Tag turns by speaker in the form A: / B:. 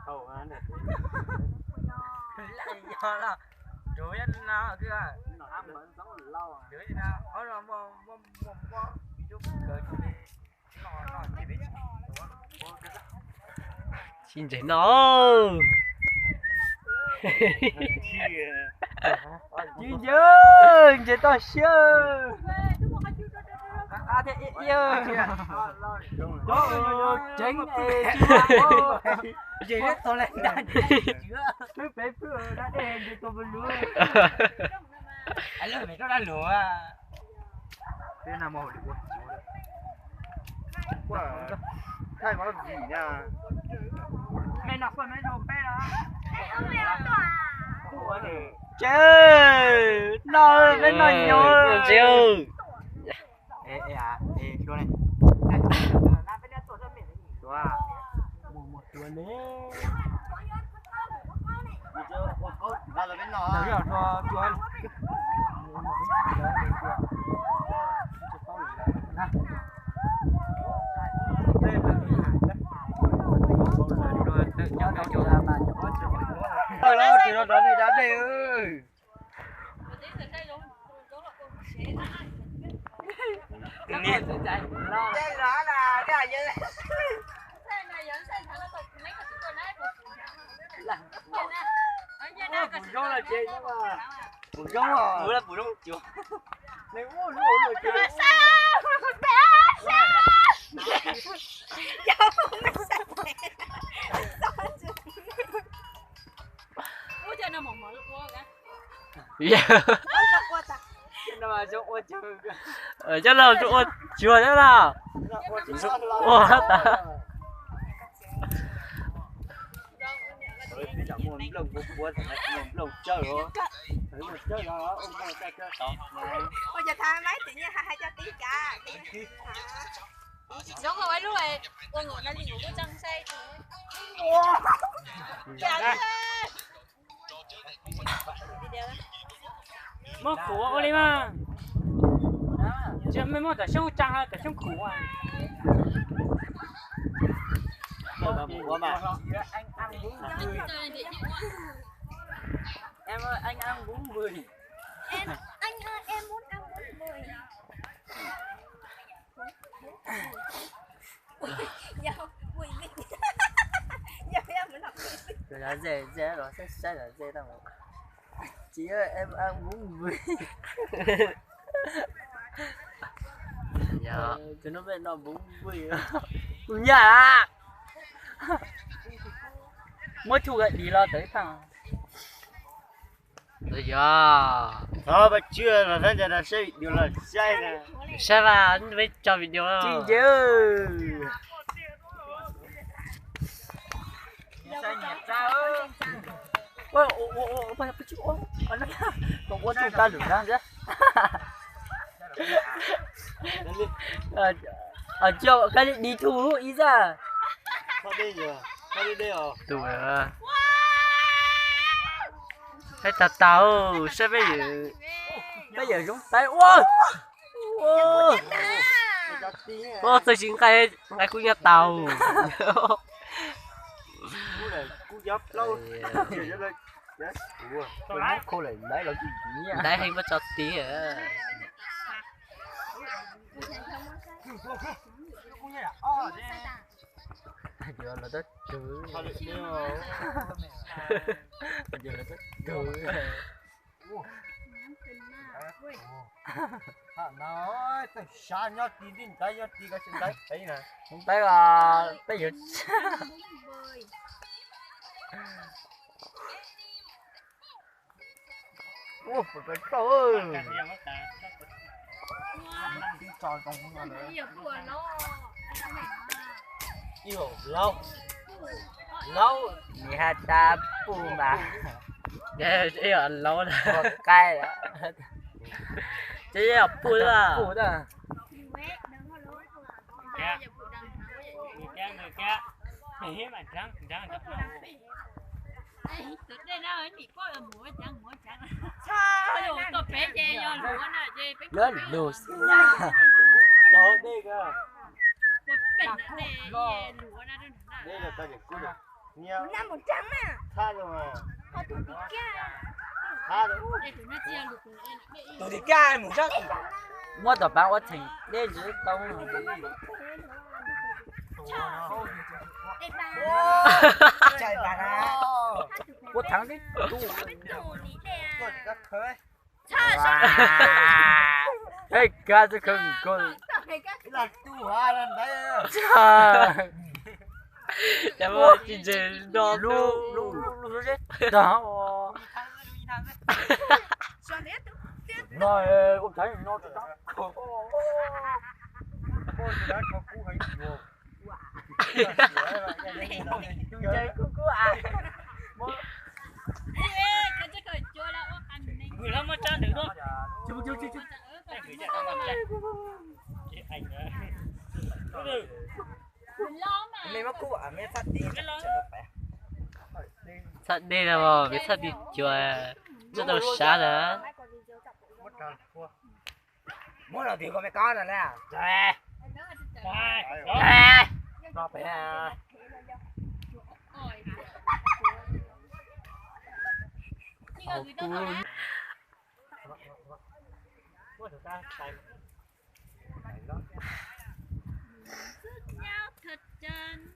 A: Ồ anh này.
B: Lại do là chú nhân nào kia.
A: Nó ăn mà sống lâu à.
B: Chú nhân nào, nó chút cỡ chú đi. Nó chỉ biết.
C: Xin chào nó.
B: Chị dương, chị to sơ. À thế yêu. Tránh chị rất to lên đàn chưa bé vừa đã đèn cho tôi luôn anh lừa mày nó đã lừa thế nào màu được
A: Quá. Thay nó gì nha.
B: mày nọc còn mấy đồ bé đó
C: Chơi nó bên nó nhồi chiều
B: ê à ê chỗ này wow một đứa nữa
A: Đó là bên nó.
B: Đấy là cho chú anh
A: Đó thì nó đến đây đá đi ơi.
B: nghe
A: Đây đó là cái gì đấy.
B: Bùn rong là chị nhưng mà
A: Bùn rong à.
B: là bùn rong chưa
A: Này ôi rồi chị.
B: nó mà chỗ ôi chưa
C: ở chắc là chỗ chùa thế nào ô ta
A: Đi chẳng muốn lồng buồn lồng chơi rồi. Thấy một chơi đó ông coi chơi chơi.
D: Ôi giờ tha mấy tự nhiên hai cho tí cả.
E: Đúng rồi lúc này tôi ngồi đây ngủ với chân xe
C: mất khổ ô đi mà chứ mấy món tại sao trăng hay tại sao khổ à
A: Bố mà.
B: anh ăn bún bùi em ơi anh ăn bún bùi
D: Anh ơi em muốn ăn bún bùi. Giờ bùi vịt. Giờ em muốn học bùi vịt.
B: rồi là dễ rồi sẽ là dễ đâu chị ơi em ăn bún bùi
C: dạ
B: cho nó bên nó bún bùi nhà mới thu gậy đi lo tới thằng
C: bây giờ
A: Thôi mà chưa là thế là sẽ điều là sai nè.
C: sẽ là anh với cho video
B: chị
C: đó
B: chứ sai nhặt ra ơi ôi phải chứ ôi anh nói còn có chúng ta được ra chứ cho cái đi thu ý ra
A: Thôi đi rồi. Thôi đi đây rồi.
C: tuổi à cái tao sẽ
B: bây giờ chúng tay ôi
C: ô tôi chính cái khu nhà tàu
A: Cú này cú giáp lâu. Giờ cho đây.
B: khô lại đấy là cái gì nhá
C: đấy hình bắt cho tí à
B: giờ là đất trời
A: Thôi đi rồi.
B: giờ là đất trời
A: Nói tôi xa nhau tí đi tay nhau tí cái chân tay thấy nè.
B: không tay là tay giờ ủa phải trời đi tròn còn không là nữa
A: Yêu lâu.
B: lâu nhị hai ta pu mà
C: đấy ở lâu rồi
B: một cái đó
C: chứ học vui à
B: pu đó
E: thực đây nó chỉ có là mũi chẳng ôi dồi tôi bé che vô lúa nè che bé
B: lớn lùa
A: Đó đây cơ.
E: tôi bé nè lúa nè
A: Đây là ta để cú này. nhiều
D: năm 100 à
A: tha rồi mà
D: họ tụi đi kia
A: tha rồi
E: Ê, tụi nó chia lục rồi, em biết
B: tôi đi ca một chút mua tờ báo quá trình để giữ tông
D: ê bà
B: chạy bà ra một tháng đi tu
D: đồ lý đè
A: còn các khơi
B: hey ca chứ không còn
A: là tu hoa lần đấy
C: Cảm ơn chị Dê đó
B: lu lu lu lu chết đó rồi cũng thấy nó đó
A: cô đã có cú hay nhiều
B: chơi cú à
E: ê, cái chứ cười chua là ô ăn mình
C: Người lắm mà cha được đó.
B: chú chú chú chú
E: mình lo mà
B: mình mắc cú à mình phát đi
C: Thật đây là mà biết thật đi chùa rất là xa đó.
A: mất cả cua
B: muốn là thì có mấy con rồi nè trời nó phải
E: ôi nhưng mà người ta nói nhau thật chân